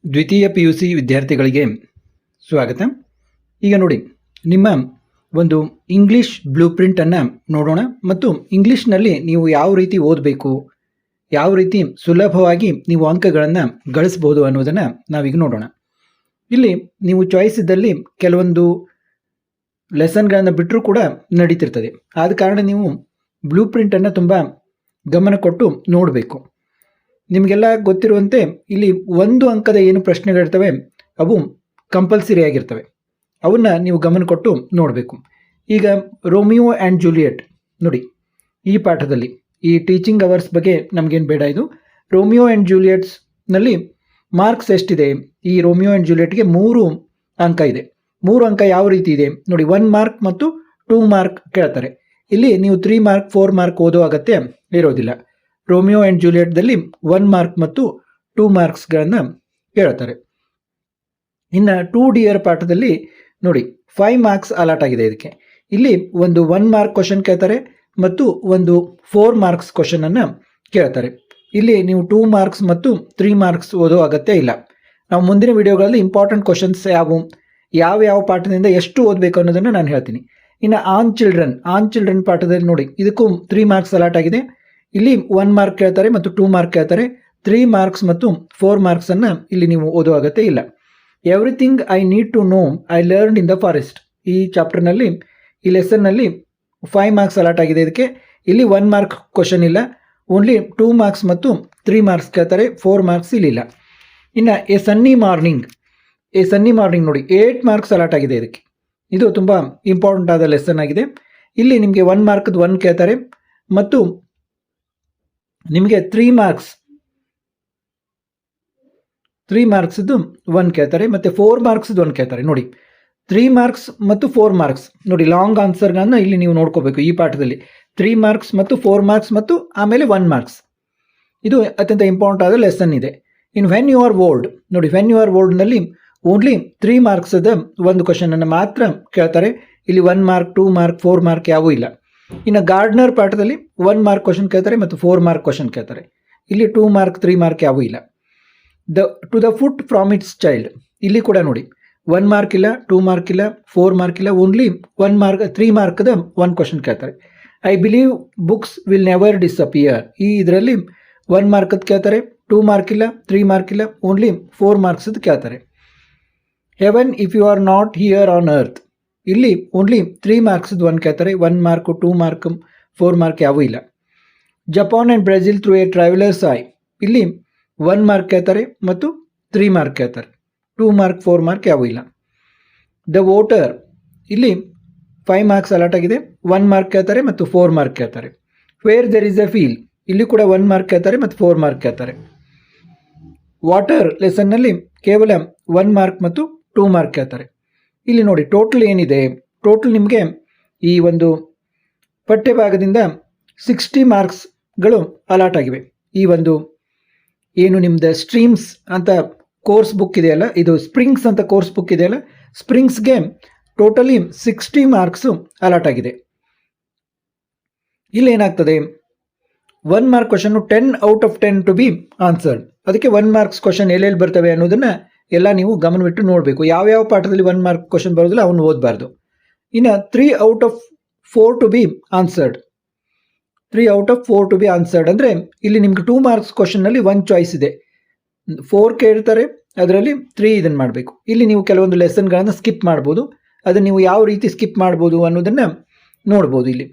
ದ್ವಿತೀಯ PUC ವಿದ್ಯಾರ್ಥಿಗಳಿಗೆ ಸ್ವಾಗತ. ಈಗ ನೋಡಿ, ನಿಮ್ಮ ಒಂದು ಇಂಗ್ಲಿಷ್ ಬ್ಲೂ ಪ್ರಿಂಟನ್ನು ನೋಡೋಣ ಮತ್ತು ಇಂಗ್ಲಿಷ್ನಲ್ಲಿ ನೀವು ಯಾವ ರೀತಿ ಓದಬೇಕು, ಯಾವ ರೀತಿ ಸುಲಭವಾಗಿ ನೀವು ಅಂಕಗಳನ್ನು ಗಳಿಸ್ಬೋದು ಅನ್ನೋದನ್ನು ನಾವೀಗ ನೋಡೋಣ. ಇಲ್ಲಿ ನೀವು ಚಾಯ್ಸ್ ಇದ್ದಲ್ಲಿ ಕೆಲವೊಂದು ಲೆಸನ್ಗಳನ್ನು ಬಿಟ್ಟರೂ ಕೂಡ ನಡೀತಿರ್ತದೆ. ಆದ ಕಾರಣ ನೀವು ಬ್ಲೂ ಪ್ರಿಂಟನ್ನು ತುಂಬ ಗಮನ ಕೊಟ್ಟು ನೋಡಬೇಕು. ನಿಮಗೆಲ್ಲ ಗೊತ್ತಿರುವಂತೆ ಇಲ್ಲಿ 1 ಅಂಕದ ಏನು ಪ್ರಶ್ನೆಗಳಿರ್ತವೆ ಅವು ಕಂಪಲ್ಸರಿ ಆಗಿರ್ತವೆ. ಅವನ್ನ ನೀವು ಗಮನ ಕೊಟ್ಟು ನೋಡಬೇಕು. ಈಗ ರೋಮಿಯೋ ಆ್ಯಂಡ್ ಜೂಲಿಯೆಟ್ ನೋಡಿ, ಈ ಪಾಠದಲ್ಲಿ ಈ ಟೀಚಿಂಗ್ ಅವರ್ಸ್ ಬಗ್ಗೆ ನಮಗೇನು ಬೇಡ. ಇದು ರೋಮಿಯೋ ಆ್ಯಂಡ್ ಜೂಲಿಯೆಟ್ಸ್ನಲ್ಲಿ ಮಾರ್ಕ್ಸ್ ಎಷ್ಟಿದೆ? ಈ ರೋಮಿಯೋ ಆ್ಯಂಡ್ ಜೂಲಿಯೆಟ್ಗೆ 3 ಅಂಕ ಇದೆ. 3 ಅಂಕ ಯಾವ ರೀತಿ ಇದೆ ನೋಡಿ, 1 ಮಾರ್ಕ್ ಮತ್ತು 2 ಮಾರ್ಕ್ ಕೇಳ್ತಾರೆ. ಇಲ್ಲಿ ನೀವು 3 ಮಾರ್ಕ್ 4 ಮಾರ್ಕ್ ಓದೋ ಅಗತ್ಯ ಇರೋದಿಲ್ಲ. ರೋಮಿಯೋ ಆ್ಯಂಡ್ ಜೂಲಿಯೆಟ್ದಲ್ಲಿ 1 ಮಾರ್ಕ್ ಮತ್ತು 2 ಮಾರ್ಕ್ಸ್ಗಳನ್ನು ಕೇಳ್ತಾರೆ. ಇನ್ನು 2 ಡಿಯರ್ ಪಾಠದಲ್ಲಿ ನೋಡಿ 5 ಮಾರ್ಕ್ಸ್ ಅಲಾಟ್ ಆಗಿದೆ. ಇದಕ್ಕೆ ಇಲ್ಲಿ ಒಂದು 1 ಮಾರ್ಕ್ ಕ್ವಶನ್ ಕೇಳ್ತಾರೆ ಮತ್ತು ಒಂದು 4 ಮಾರ್ಕ್ಸ್ ಕ್ವಶನನ್ನು ಕೇಳ್ತಾರೆ. ಇಲ್ಲಿ ನೀವು 2 ಮಾರ್ಕ್ಸ್ ಮತ್ತು 3 ಮಾರ್ಕ್ಸ್ ಓದೋ ಅಗತ್ಯ ಇಲ್ಲ. ನಾವು ಮುಂದಿನ ವಿಡಿಯೋಗಳಲ್ಲಿ ಇಂಪಾರ್ಟೆಂಟ್ ಕ್ವಶನ್ಸ್ ಯಾವ ಪಾಠದಿಂದ ಎಷ್ಟು ಓದಬೇಕು ಅನ್ನೋದನ್ನು ನಾನು ಹೇಳ್ತೀನಿ. ಇನ್ನು ಆನ್ ಚಿಲ್ಡ್ರನ್ ಪಾಠದಲ್ಲಿ ನೋಡಿ, ಇದಕ್ಕೂ 3 ಮಾರ್ಕ್ಸ್ ಅಲಾಟ್ ಆಗಿದೆ. ಇಲ್ಲಿ 1 ಮಾರ್ಕ್ ಕೇಳ್ತಾರೆ ಮತ್ತು 2 ಮಾರ್ಕ್ ಕೇಳ್ತಾರೆ. 3 ಮಾರ್ಕ್ಸ್ ಮತ್ತು 4 ಮಾರ್ಕ್ಸನ್ನು ಇಲ್ಲಿ ನೀವು ಓದೋ ಅಗತ್ಯ ಇಲ್ಲ. Everything I need to know I learned in the forest, ಈ ಚಾಪ್ಟರ್ನಲ್ಲಿ ಈ ಲೆಸನ್ನಲ್ಲಿ 5 ಮಾರ್ಕ್ಸ್ ಅಲಾಟ್ ಆಗಿದೆ. ಇದಕ್ಕೆ ಇಲ್ಲಿ 1 ಮಾರ್ಕ್ ಕ್ವಶನ್ ಇಲ್ಲ, ಓನ್ಲಿ 2 ಮಾರ್ಕ್ಸ್ ಮತ್ತು 3 ಮಾರ್ಕ್ಸ್ ಕೇಳ್ತಾರೆ. 4 ಮಾರ್ಕ್ಸ್ ಇಲ್ಲಿಲ್ಲ. ಇನ್ನು ಎ ಸನ್ನಿ ಮಾರ್ನಿಂಗ್ ನೋಡಿ 8 ಮಾರ್ಕ್ಸ್ ಅಲಾಟ್ ಆಗಿದೆ. ಇದಕ್ಕೆ ಇದು ತುಂಬ ಇಂಪಾರ್ಟೆಂಟ್ ಆದ ಲೆಸನ್ ಆಗಿದೆ. ಇಲ್ಲಿ ನಿಮಗೆ 1 ಮಾರ್ಕ್ದು 1 ಕೇಳ್ತಾರೆ ಮತ್ತು ನಿಮಗೆ 3 ಮಾರ್ಕ್ಸ್ದು 1 ಕೇಳ್ತಾರೆ ಮತ್ತು 4 ಮಾರ್ಕ್ಸ್ದು 1 ಕೇಳ್ತಾರೆ. ನೋಡಿ 3 ಮಾರ್ಕ್ಸ್ ಮತ್ತು 4 ಮಾರ್ಕ್ಸ್ ನೋಡಿ, ಲಾಂಗ್ ಆನ್ಸರ್ಗಳನ್ನು ಇಲ್ಲಿ ನೀವು ನೋಡ್ಕೋಬೇಕು. ಈ ಪಾಠದಲ್ಲಿ 3 ಮಾರ್ಕ್ಸ್ ಮತ್ತು 4 ಮಾರ್ಕ್ಸ್ ಮತ್ತು ಆಮೇಲೆ 1 ಮಾರ್ಕ್ಸ್, ಇದು ಅತ್ಯಂತ ಇಂಪಾರ್ಟೆಂಟ್ ಆದ ಲೆಸನ್ ಇದೆ. ಇನ್ನು ವೆನ್ ಯು ಆರ್ ಓಲ್ಡ್ ನೋಡಿ, ವೆನ್ ಯು ಆರ್ ಓಲ್ಡ್ನಲ್ಲಿ ಓನ್ಲಿ 3 ಮಾರ್ಕ್ಸದ ಒಂದು ಕ್ವಶನನ್ನು ಮಾತ್ರ ಕೇಳ್ತಾರೆ. ಇಲ್ಲಿ 1 ಮಾರ್ಕ್ 2 ಮಾರ್ಕ್ 4 ಮಾರ್ಕ್ ಯಾವೂ ಇಲ್ಲ. ಇನ್ನು ಗಾರ್ಡ್ನರ್ ಪಾಠದಲ್ಲಿ 1 ಮಾರ್ಕ್ ಕ್ವಶನ್ ಕೇಳ್ತಾರೆ ಮತ್ತು 4 ಮಾರ್ಕ್ ಕ್ವಶನ್ ಕೇಳ್ತಾರೆ. ಇಲ್ಲಿ 2 ಮಾರ್ಕ್ 3 ಮಾರ್ಕ್ ಯಾವೂ ಇಲ್ಲ. To the foot from its child, ಇಲ್ಲಿ ಕೂಡ ನೋಡಿ 1 ಮಾರ್ಕ್ ಇಲ್ಲ, 2 ಮಾರ್ಕ್ ಇಲ್ಲ, 4 ಮಾರ್ಕ್ ಇಲ್ಲ, ಓನ್ಲಿ 1 ಮಾರ್ಕ್ 3 ಮಾರ್ಕ್ದ 1 ಕ್ವಶನ್ ಕೇಳ್ತಾರೆ. I believe books will never disappear, ಈ ಇದರಲ್ಲಿ 1 ಮಾರ್ಕದ್ದು ಕೇಳ್ತಾರೆ. 2 ಮಾರ್ಕ್ ಇಲ್ಲ, 3 ಮಾರ್ಕ್ ಇಲ್ಲ, ಓನ್ಲಿ 4 ಮಾರ್ಕ್ಸದ್ದು ಕೇಳ್ತಾರೆ. Heaven if you are not here on earth, ಇಲ್ಲಿ ಓನ್ಲಿ 3 ಮಾರ್ಕ್ಸ್ದು 1 ಕೇಳ್ತಾರೆ. 1 ಮಾರ್ಕ್ 2 ಮಾರ್ಕ್ 4 ಮಾರ್ಕ್ ಯಾವೂ ಇಲ್ಲ. Japan and Brazil through A travellers I, ಇಲ್ಲಿ 1 ಮಾರ್ಕ್ ಕೇಳ್ತಾರೆ ಮತ್ತು 3 ಮಾರ್ಕ್ ಕೇಳ್ತಾರೆ. 2 ಮಾರ್ಕ್ 4 ಮಾರ್ಕ್ ಯಾವೂ ಇಲ್ಲ. ದ ವೋಟರ್, ಇಲ್ಲಿ 5 ಮಾರ್ಕ್ಸ್ ಅಲಾಟ್ ಆಗಿದೆ. 1 ಮಾರ್ಕ್ ಕೇಳ್ತಾರೆ ಮತ್ತು 4 ಮಾರ್ಕ್ ಕೇಳ್ತಾರೆ. Where there is A feel, ಇಲ್ಲಿ ಕೂಡ 1 ಮಾರ್ಕ್ ಕೇಳ್ತಾರೆ ಮತ್ತು 4 ಮಾರ್ಕ್ ಕೇಳ್ತಾರೆ. ವಾಟರ್ ಲೆಸನ್ನಲ್ಲಿ ಕೇವಲ 1 ಮಾರ್ಕ್ ಮತ್ತು 2 ಮಾರ್ಕ್ ಕೇಳ್ತಾರೆ. ಇಲ್ಲಿ ನೋಡಿ ಟೋಟಲ್ ಏನಿದೆ, ಟೋಟಲ್ ನಿಮಗೆ ಈ ಒಂದು ಪಠ್ಯಭಾಗದಿಂದ 60 ಮಾರ್ಕ್ಸ್ಗಳು ಅಲಾಟ್ ಆಗಿವೆ. ಈ ಒಂದು ಏನು ನಿಮ್ಮದು ಸ್ಟ್ರೀಮ್ಸ್ ಅಂತ ಕೋರ್ಸ್ ಬುಕ್ ಇದೆಯಲ್ಲ, ಇದು ಸ್ಪ್ರಿಂಗ್ಸ್ ಅಂತ ಕೋರ್ಸ್ ಬುಕ್ ಇದೆಯಲ್ಲ, ಸ್ಪ್ರಿಂಗ್ಸ್ಗೆ ಟೋಟಲಿ 60 ಮಾರ್ಕ್ಸು ಅಲಾಟ್ ಆಗಿದೆ. ಇಲ್ಲಿ ಏನಾಗ್ತದೆ, 1 mark question 10 out of 10 to be answered. ಅದಕ್ಕೆ 1 ಮಾರ್ಕ್ಸ್ ಕ್ವಶನ್ ಎಲ್ಲೆಲ್ಲಿ ಬರ್ತವೆ ಅನ್ನೋದನ್ನು ಎಲ್ಲ ನೀವು ಗಮನವಿಟ್ಟು ನೋಡಬೇಕು. ಯಾವ್ಯಾವ ಪಾಠದಲ್ಲಿ 1 ಮಾರ್ಕ್ ಕ್ವಶನ್ ಬರೋದಿಲ್ಲ ಅವನು ಓದಬಾರ್ದು. ಇನ್ನು 3 out of 4 to be answered, 3 out of 4 to be answered ಅಂದರೆ ಇಲ್ಲಿ ನಿಮ್ಗೆ 2 ಮಾರ್ಕ್ಸ್ ಕ್ವಶನ್ನಲ್ಲಿ 1 ಚಾಯ್ಸ್ ಇದೆ. 4 ಕೇಳ್ತಾರೆ, ಅದರಲ್ಲಿ 3 ಇದನ್ನು ಮಾಡಬೇಕು. ಇಲ್ಲಿ ನೀವು ಕೆಲವೊಂದು ಲೆಸನ್ಗಳನ್ನು ಸ್ಕಿಪ್ ಮಾಡ್ಬೋದು. ಅದನ್ನು ನೀವು ಯಾವ ರೀತಿ ಸ್ಕಿಪ್ ಮಾಡ್ಬೋದು ಅನ್ನೋದನ್ನು ನೋಡ್ಬೋದು. ಇಲ್ಲಿ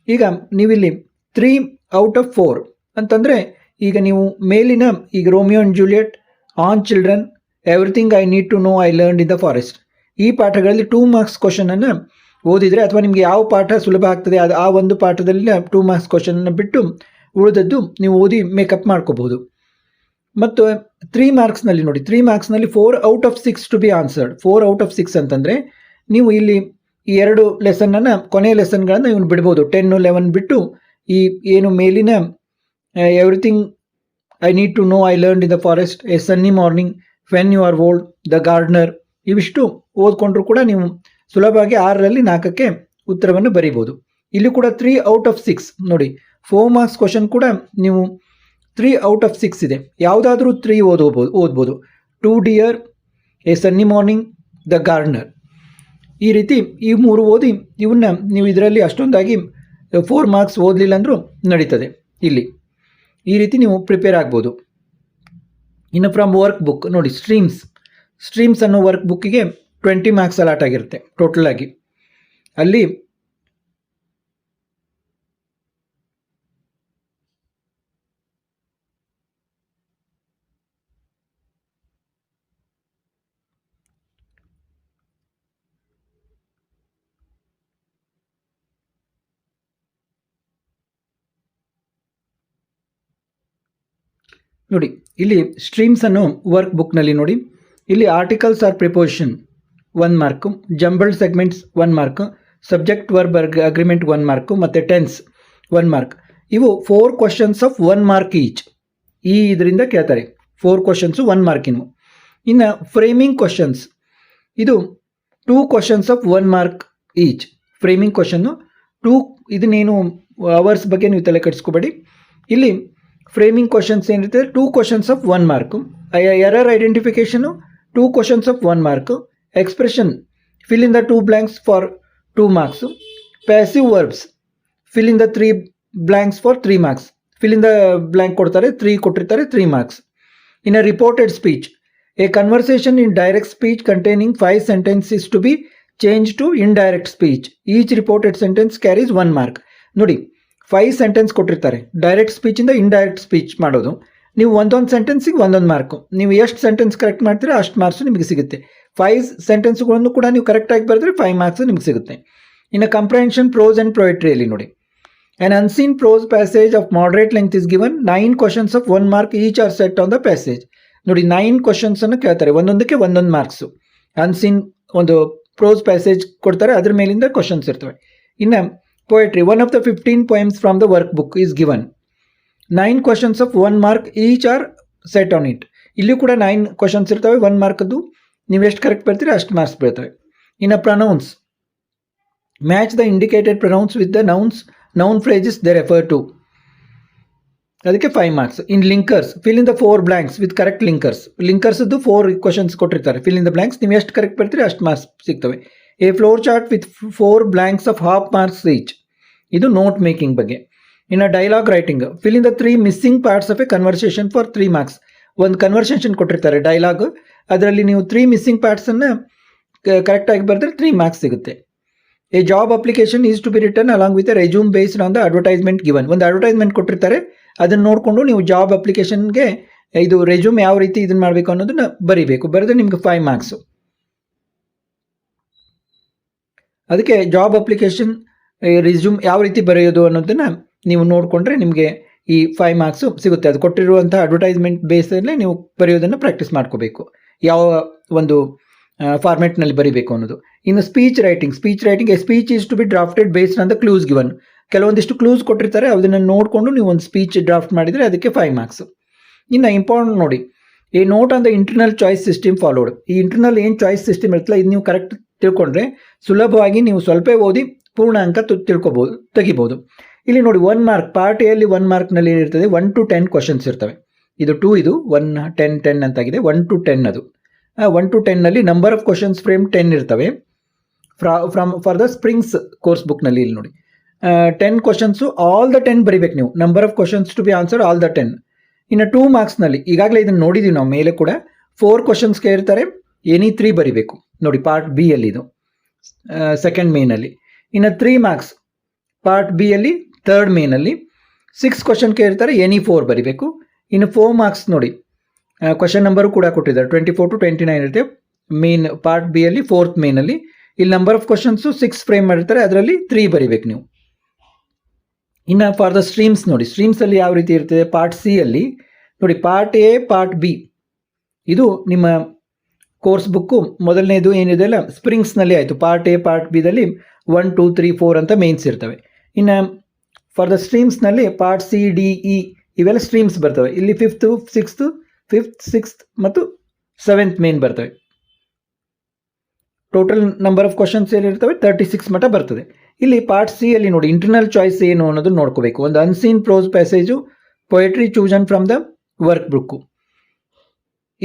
ಈಗ ನೀವಿಲ್ಲಿ 3 ಔಟ್ ಆಫ್ 4 ಅಂತಂದರೆ ಈಗ ನೀವು ಮೇಲಿನ ಈಗ Romeo and Juliet, on children, everything I need to know I learned in the forest, ಈ ಪಾಠಗಳಲ್ಲಿ 2 ಮಾರ್ಕ್ಸ್ ಕ್ವಶನನ್ನು ಓದಿದರೆ ಅಥವಾ ನಿಮಗೆ ಯಾವ ಪಾಠ ಸುಲಭ ಆಗ್ತದೆ ಅದು ಆ ಒಂದು ಪಾಠದಲ್ಲಿ 2 ಮಾರ್ಕ್ಸ್ ಕ್ವಶನನ್ನು ಬಿಟ್ಟು ಉಳಿದದ್ದು ನೀವು ಓದಿ ಮೇಕಪ್ ಮಾಡ್ಕೋಬಹುದು. ಮತ್ತು 3 ಮಾರ್ಕ್ಸ್ನಲ್ಲಿ ನೋಡಿ, 3 ಮಾರ್ಕ್ಸ್ನಲ್ಲಿ 4 out of 6 to be answered. 4 out of 6 ಅಂತಂದರೆ ನೀವು ಇಲ್ಲಿ ಈ 2 ಲೆಸನ್ನನ್ನು, ಕೊನೆಯ ಲೆಸನ್ಗಳನ್ನು ಇವನು ಬಿಡ್ಬೋದು. 10, 11 ಬಿಟ್ಟು ಈ ಏನು ಮೇಲಿನ everything I need to know I learned in the forest, a sunny morning, when you are old, the gardener, ಇವಿಷ್ಟು ಓದ್ಕೊಂಡ್ರು ಕೂಡ ನೀವು ಸುಲಭವಾಗಿ 6ರಲ್ಲಿ 4ಕ್ಕೆ ಉತ್ತರವನ್ನು ಬರೀಬೋದು. ಇಲ್ಲಿ ಕೂಡ 3 ಔಟ್ ಆಫ್ 6 ನೋಡಿ, 4 ಮಾರ್ಕ್ಸ್ ಕ್ವಶನ್ ಕೂಡ ನೀವು 3 ಔಟ್ ಆಫ್ 6 ಇದೆ. ಯಾವುದಾದ್ರೂ 3 ಓದ್ಬೋದು. Two dear, A sunny morning, the gardener. ಈ ರೀತಿ ಈ 3 ಓದಿ ಇವನ್ನ ನೀವು ಇದರಲ್ಲಿ ಅಷ್ಟೊಂದಾಗಿ 4 ಮಾರ್ಕ್ಸ್ ಓದಲಿಲ್ಲ ಅಂದರೂ ನಡೀತದೆ. ಇಲ್ಲಿ ಈ ರೀತಿ ನೀವು ಪ್ರಿಪೇರ್ ಆಗ್ಬೋದು. ಇನ್ನು ಫ್ರಮ್ ವರ್ಕ್ ಬುಕ್ ನೋಡಿ, ಸ್ಟ್ರೀಮ್ಸ್ ಅನ್ನೋ ವರ್ಕ್ ಬುಕ್ಕಿಗೆ 20 ಮಾರ್ಕ್ಸ್ ಅಲಾಟ್ ಆಗಿರುತ್ತೆ ಟೋಟಲ್ ಆಗಿ. ಅಲ್ಲಿ ನೋಡಿ, ಇಲ್ಲಿ ಸ್ಟ್ರೀಮ್ಸ್ ಅನ್ನೋ ವರ್ಕ್ ಬುಕ್ನಲ್ಲಿ ನೋಡಿ, ಇಲ್ಲಿ articles or preposition 1 mark, jumbled segments 1 mark, subject verb agreement 1 mark, ಮತ್ತು ಟೆನ್ಸ್ 1 ಮಾರ್ಕ್. ಇವು 4 ಕ್ವಶನ್ಸ್ ಆಫ್ 1 ಮಾರ್ಕ್ ಈಚ್. ಈ ಇದರಿಂದ ಕೇಳ್ತಾರೆ 4 ಕ್ವಶನ್ಸು 1 ಮಾರ್ಕಿನವು. ಇನ್ನು ಫ್ರೇಮಿಂಗ್ ಕ್ವಶನ್ಸ್, ಇದು 2 questions of 1 mark each. Framing question 2, ಇದನ್ನೇನು ಅವರ್ಸ್ ಬಗ್ಗೆ ನೀವು ತಲೆ ಕೆಡಿಸ್ಕೋಬೇಡಿ. ಇಲ್ಲಿ ಫ್ರೇಮಿಂಗ್ ಕ್ವಶನ್ಸ್ ಏನಿರುತ್ತೆ 2 questions of 1 mark. Error identification 2 questions of 1 mark. Expression fill in the 2 blanks for 2 marks. Passive verbs fill in the 3 blanks for 3 marks. Fill in the blank ಕೊಡ್ತಾರೆ, 3 ಕೊಟ್ಟಿರ್ತಾರೆ, 3 marks. In a reported speech, a conversation in direct speech containing 5 sentences to be change to indirect speech. Each reported sentence carries 1 mark. ನೋಡಿ, 5 sentence ಕೊಟ್ಟಿರ್ತಾರೆ. Direct ಸ್ಪೀಚಿಂದ indirect speech ಮಾಡೋದು. ನೀವು ಒಂದೊಂದು ಸೆಂಟೆನ್ಸಿಗೆ 1 mark. ನೀವು ಎಷ್ಟು sentence correct ಮಾಡ್ತೀರಾ ಅಷ್ಟು ಮಾರ್ಕ್ಸು ನಿಮಗೆ ಸಿಗುತ್ತೆ. 5 ಸೆಂಟೆನ್ಸ್ಗಳನ್ನು ಕೂಡ ನೀವು ಕರೆಕ್ಟಾಗಿ ಬರೆದ್ರೆ 5 ಮಾರ್ಕ್ಸು ನಿಮಗೆ ಸಿಗುತ್ತೆ. ಇನ್ನು ಕಂಪ್ರಹೆನ್ಷನ್ ಪ್ರೋಸ್ ಆ್ಯಂಡ್ ಪೊಯೆಟ್ರಿಯಲ್ಲಿ ನೋಡಿ, an unseen prose passage of moderate length is given. 9 questions of 1 mark each are set on the passage. ನೋಡಿ, 9 ಕ್ವಶನ್ಸನ್ನು ಕೇಳ್ತಾರೆ, ಒಂದೊಂದಕ್ಕೆ 1 ಮಾರ್ಕ್ಸು. ಅನ್ಸೀನ್ ಒಂದು ಪ್ರೋಸ್ ಪ್ಯಾಸೇಜ್ ಕೊಡ್ತಾರೆ, ಅದ್ರ ಮೇಲಿಂದ ಕ್ವಶನ್ಸ್ ಇರ್ತವೆ. ಇನ್ನು poetry, one of the 15 poems from the workbook is given. 9 questions of 1 mark each are set on it. ಇಲ್ಲಿ ಕೂಡ 9 ಕ್ವಶನ್ಸ್ ಇರ್ತವೆ 1 ಮಾರ್ಕದ್ದು. ನೀವು ಎಷ್ಟು ಕರೆಕ್ಟ್ ಬರ್ತೀರಿ ಅಷ್ಟು ಮಾರ್ಕ್ಸ್ ಬೀಳ್ತವೆ. ಇನ್ನು pronouns, match the indicated pronouns with the noun phrases they refer to, ಅದಕ್ಕೆ 5 marks. In linkers, fill in the 4 blanks with correct ಲಿಂಕರ್ಸ್ದು 4 ಕ್ವಶನ್ಸ್ ಕೊಟ್ಟಿರ್ತಾರೆ. ಫಿಲ್ ಇನ್ ದ ಬ್ಲ್ಯಾಂಕ್ಸ್, ನೀವು ಎಷ್ಟು ಕರೆಕ್ಟ್ ಬರ್ತೀರಿ ಅಷ್ಟು ಮಾರ್ಕ್ಸ್ ಸಿಗ್ತವೆ. A flow chart with 4 blanks of half marks each. ಇದು note making ಬಗ್ಗೆ. ಇನ್ನು dialogue writing, fill in the 3 missing parts of a conversation for 3 marks. ಒಂದು ಕನ್ವರ್ಸೇಷನ್ ಕೊಟ್ಟಿರ್ತಾರೆ ಡೈಲಾಗ್, ಅದರಲ್ಲಿ ನೀವು 3 ಮಿಸ್ಸಿಂಗ್ ಪಾರ್ಟ್ಸನ್ನು ಕರೆಕ್ಟಾಗಿ ಬರೆದ್ರೆ 3 ಮಾರ್ಕ್ಸ್ ಸಿಗುತ್ತೆ. A job application is to be written along with a resume based on the advertisement given. ಒಂದು advertisement ಕೊಟ್ಟಿರ್ತಾರೆ, ಅದನ್ನು ನೋಡಿಕೊಂಡು ನೀವು ಜಾಬ್ ಅಪ್ಲಿಕೇಶನ್ಗೆ ಇದು ರೆಸ್ಯೂಮ್ ಯಾವ ರೀತಿ ಇದನ್ನು ಮಾಡಬೇಕು ಅನ್ನೋದನ್ನು ಬರೀಬೇಕು. ಬರೆದ್ರೆ ನಿಮ್ಗೆ 5 ಮಾರ್ಕ್ಸು. ಅದಕ್ಕೆ ಜಾಬ್ ಅಪ್ಲಿಕೇಶನ್ ರಿಸ್ಯೂಮ್ ಯಾವ ರೀತಿ ಬರೆಯೋದು ಅನ್ನೋದನ್ನು ನೀವು ನೋಡಿಕೊಂಡ್ರೆ ನಿಮಗೆ ಈ 5 ಮಾರ್ಕ್ಸು ಸಿಗುತ್ತೆ. ಅದು ಕೊಟ್ಟಿರುವಂಥ ಅಡ್ವರ್ಟೈಸ್ಮೆಂಟ್ ಬೇಸಲ್ಲೇ ನೀವು ಬರೆಯೋದನ್ನು ಪ್ರಾಕ್ಟೀಸ್ ಮಾಡ್ಕೋಬೇಕು, ಯಾವ ಒಂದು ಫಾರ್ಮೆಟ್ನಲ್ಲಿ ಬರೀಬೇಕು ಅನ್ನೋದು. ಇನ್ನು speech writing a speech is to be drafted based on the clues given. ಕೆಲವೊಂದಿಷ್ಟು ಕ್ಲೂಸ್ ಕೊಟ್ಟಿರ್ತಾರೆ, ಅದನ್ನು ನೋಡಿಕೊಂಡು ನೀವು ಒಂದು ಸ್ಪೀಚ್ ಡ್ರಾಫ್ಟ್ ಮಾಡಿದರೆ ಅದಕ್ಕೆ 5 ಮಾರ್ಕ್ಸು. ಇನ್ನು ಇಂಪಾರ್ಟೆಂಟ್ ನೋಡಿ, A note on the internal choice system followed. ಈ ಇಂಟರ್ನಲ್ ಏನು ಚಾಯ್ಸ್ ಸಿಸ್ಟಮ್ ಇರುತ್ತಲ್ಲ, ಇದು ನೀವು ಕರೆಕ್ಟ್ ತಿಳ್ಕೊಂಡ್ರೆ ಸುಲಭವಾಗಿ ನೀವು ಸ್ವಲ್ಪ ಓದಿ ಪೂರ್ಣ ಅಂಕ ತೆಗಿಬೋದು. ಇಲ್ಲಿ ನೋಡಿ, 1 ಮಾರ್ಕ್ ಪಾರ್ಟ್ ಎಲ್ಲಿ 1 ಮಾರ್ಕ್ನಲ್ಲಿ ಏನಿರ್ತದೆ 1 to 10 ಕ್ವಶನ್ಸ್ ಇರ್ತವೆ. ಇದು 2, ಇದು 1 10 10 ಅಂತಾಗಿದೆ. 1 to 10 ಅದು 1 to 10ನಲ್ಲಿ ನಂಬರ್ ಆಫ್ ಕ್ವಶನ್ಸ್ ಫ್ರೇಮ್ 10 ಇರ್ತವೆ. ಫಾರ್ ದ ಸ್ಪ್ರಿಂಗ್ಸ್ ಕೋರ್ಸ್ ಬುಕ್ನಲ್ಲಿ ಇಲ್ಲಿ ನೋಡಿ 10 ಕ್ವಶನ್ಸು, ಆಲ್ ದ 10 ಬರೀಬೇಕು ನೀವು. Number of questions to be answer all the 10. ಇನ್ನು 2 ಮಾರ್ಕ್ಸ್ನಲ್ಲಿ ಈಗಾಗಲೇ ಇದನ್ನು ನೋಡಿದ್ದೀವಿ ನಾವು ಮೇಲೆ ಕೂಡ, 4 ಕ್ವಶನ್ಸ್ಗೆ ಇರ್ತಾರೆ, ಎನಿ 3 ಬರೀಬೇಕು. ನೋಡಿ, ಪಾರ್ಟ್ ಬಿ ಅಲ್ಲಿ ಇದು ಸೆಕೆಂಡ್ ಮೇನಲ್ಲಿ. ಇನ್ನು 3 ಮಾರ್ಕ್ಸ್ ಪಾರ್ಟ್ ಬಿ ಅಲ್ಲಿ ಥರ್ಡ್ ಮೇನಲ್ಲಿ. 6 ಕ್ವಶನ್ಗೆ ಇರ್ತಾರೆ, ಎನಿ 4 ಬರೀಬೇಕು. ಇನ್ನು 4 ಮಾರ್ಕ್ಸ್ ನೋಡಿ, ಕ್ವಶನ್ ನಂಬರು ಕೂಡ ಕೊಟ್ಟಿದ್ದಾರೆ, 24 to 29 ಇರುತ್ತೆ ಮೇನ್ ಪಾರ್ಟ್ ಬಿ ಅಲ್ಲಿ 4th ಮೇನಲ್ಲಿ. ಇಲ್ಲಿ ನಂಬರ್ ಆಫ್ ಕ್ವಶನ್ಸು 6 ಫ್ರೇಮ್ ಮಾಡಿರ್ತಾರೆ, ಅದರಲ್ಲಿ 3 ಬರೀಬೇಕು ನೀವು. ಇನ್ನು ಫಾರ್ ದ ಸ್ಟ್ರೀಮ್ಸ್ ನೋಡಿ, ಸ್ಟ್ರೀಮ್ಸಲ್ಲಿ ಯಾವ ರೀತಿ ಇರ್ತದೆ, ಪಾರ್ಟ್ ಸಿ ಅಲ್ಲಿ ನೋಡಿ, ಪಾರ್ಟ್ ಎ ಪಾರ್ಟ್ ಬಿ ಇದು ನಿಮ್ಮ ಕೋರ್ಸ್ ಬುಕ್ಕು ಮೊದಲನೇದು ಏನಿದೆ ಅಲ್ಲ ಸ್ಪ್ರಿಂಗ್ಸ್ನಲ್ಲಿ ಆಯಿತು. ಪಾರ್ಟ್ ಎ ಪಾರ್ಟ್ ಬಿದಲ್ಲಿ 1 2 3 4 ಅಂತ ಮೇನ್ಸ್ ಇರ್ತವೆ. ಇನ್ನು ಫಾರ್ ದ ಸ್ಟ್ರೀಮ್ಸ್ನಲ್ಲಿ ಪಾರ್ಟ್ ಸಿ ಡಿ ಇ ಇವೆಲ್ಲ ಸ್ಟ್ರೀಮ್ಸ್ ಬರ್ತವೆ. ಇಲ್ಲಿ 5th 6th ಮತ್ತು 7th ಮೇನ್ ಬರ್ತವೆ. ಟೋಟಲ್ ನಂಬರ್ ಆಫ್ ಕ್ವಶನ್ಸ್ ಏನಿರ್ತವೆ 36 ಮಟ್ಟ ಬರ್ತದೆ. ಇಲ್ಲಿ ಪಾರ್ಟ್ ಸಿ ಅಲ್ಲಿ ನೋಡಿ, ಇಂಟರ್ನಲ್ ಚಾಯ್ಸ್ ಏನು ಅನ್ನೋದು ನೋಡ್ಕೋಬೇಕು. ಒಂದು unseen prose passage, poetry chosen from the work book.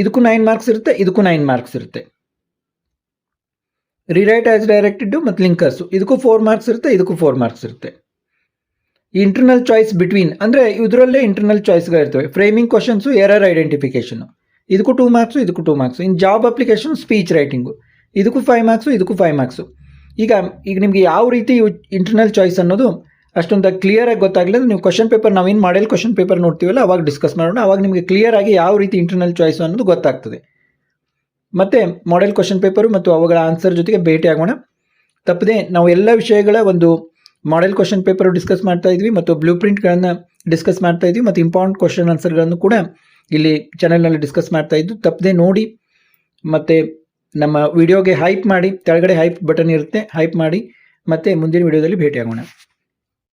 ಇದಕ್ಕೂ 9 ಮಾರ್ಕ್ಸ್ ಇರುತ್ತೆ, ಇದಕ್ಕೂ 9 ಮಾರ್ಕ್ಸ್ ಇರುತ್ತೆ. ರಿರೈಟ್ ಆಸ್ ಡೈರೆಕ್ಟೆಡ್ ಮತ್ತು ಲಿಂಕರ್ಸು ಇದಕ್ಕೂ 4 ಮಾರ್ಕ್ಸ್ ಇರುತ್ತೆ, ಇದಕ್ಕೂ 4 ಮಾರ್ಕ್ಸ್ ಇರುತ್ತೆ. ಇಂಟರ್ನಲ್ ಚಾಯ್ಸ್ ಬಿಟ್ವೀನ್ ಅಂದರೆ ಇದರಲ್ಲೇ ಇಂಟರ್ನಲ್ ಚಾಯ್ಸ್ಗಳಿರ್ತವೆ. ಫ್ರೇಮಿಂಗ್ ಕ್ವಶನ್ಸು, ಎರರ್ ಐಡೆಂಟಿಫಿಕೇಷನು ಇದಕ್ಕೂ 2 ಮಾರ್ಕ್ಸು, ಇದಕ್ಕೂ 2 ಮಾರ್ಕ್ಸು. ಇನ್ನು ಜಾಬ್ ಅಪ್ಲಿಕೇಶನ್, ಸ್ಪೀಚ್ ರೈಟಿಂಗು ಇದಕ್ಕೂ 5 ಮಾರ್ಕ್ಸು, ಇದಕ್ಕೂ 5 ಮಾರ್ಕ್ಸು. ಈಗ ನಿಮಗೆ ಯಾವ ರೀತಿ ಇಂಟರ್ನಲ್ ಚಾಯ್ಸ್ ಅನ್ನೋದು ಅಷ್ಟೊಂದು ಕ್ಲಿಯರಾಗಿ ಗೊತ್ತಾಗಲಿಲ್ಲ. ನೀವು ಕ್ವಶನ್ ಪೇಪರ್, ನಾವೇನು ಮಾಡೆಲ್ ಕ್ವಶನ್ ಪೇಪರ್ ನೋಡ್ತೀವಲ್ಲ ಅವಾಗ ಡಿಸ್ಕಸ್ ಮಾಡೋಣ. ಅವಾಗ ನಿಮಗೆ ಕ್ಲಿಯರ್ ಆಗಿ ಯಾವ ರೀತಿ ಇಂಟರ್ನಲ್ ಚಾಯ್ಸ್ ಅನ್ನೋದು ಗೊತ್ತಾಗ್ತದೆ. ಮತ್ತು ಮಾಡೆಲ್ ಕ್ವಶನ್ ಪೇಪರು ಮತ್ತು ಅವುಗಳ ಆನ್ಸರ್ ಜೊತೆಗೆ ಭೇಟಿ ಆಗೋಣ. ತಪ್ಪದೆ ನಾವು ಎಲ್ಲ ವಿಷಯಗಳ ಒಂದು ಮಾಡೆಲ್ ಕ್ವಶನ್ ಪೇಪರು ಡಿಸ್ಕಸ್ ಮಾಡ್ತಾ ಇದ್ವಿ ಮತ್ತು ಬ್ಲೂ ಪ್ರಿಂಟ್ಗಳನ್ನು ಡಿಸ್ಕಸ್ ಮಾಡ್ತಾ ಇದ್ವಿ ಮತ್ತು ಇಂಪಾರ್ಟೆಂಟ್ ಕ್ವಶನ್ ಆನ್ಸರ್ಗಳನ್ನು ಕೂಡ ಇಲ್ಲಿ ಚಾನಲ್ನಲ್ಲಿ ಡಿಸ್ಕಸ್ ಮಾಡ್ತಾ ಇದ್ದು. ತಪ್ಪದೆ ನೋಡಿ ಮತ್ತು ನಮ್ಮ ವಿಡಿಯೋಗೆ ಹೈಪ್ ಮಾಡಿ, ಕೆಳಗಡೆ ಹೈಪ್ ಬಟನ್ ಇರುತ್ತೆ, ಹೈಪ್ ಮಾಡಿ. ಮತ್ತು ಮುಂದಿನ ವಿಡಿಯೋದಲ್ಲಿ ಭೇಟಿ ಆಗೋಣ.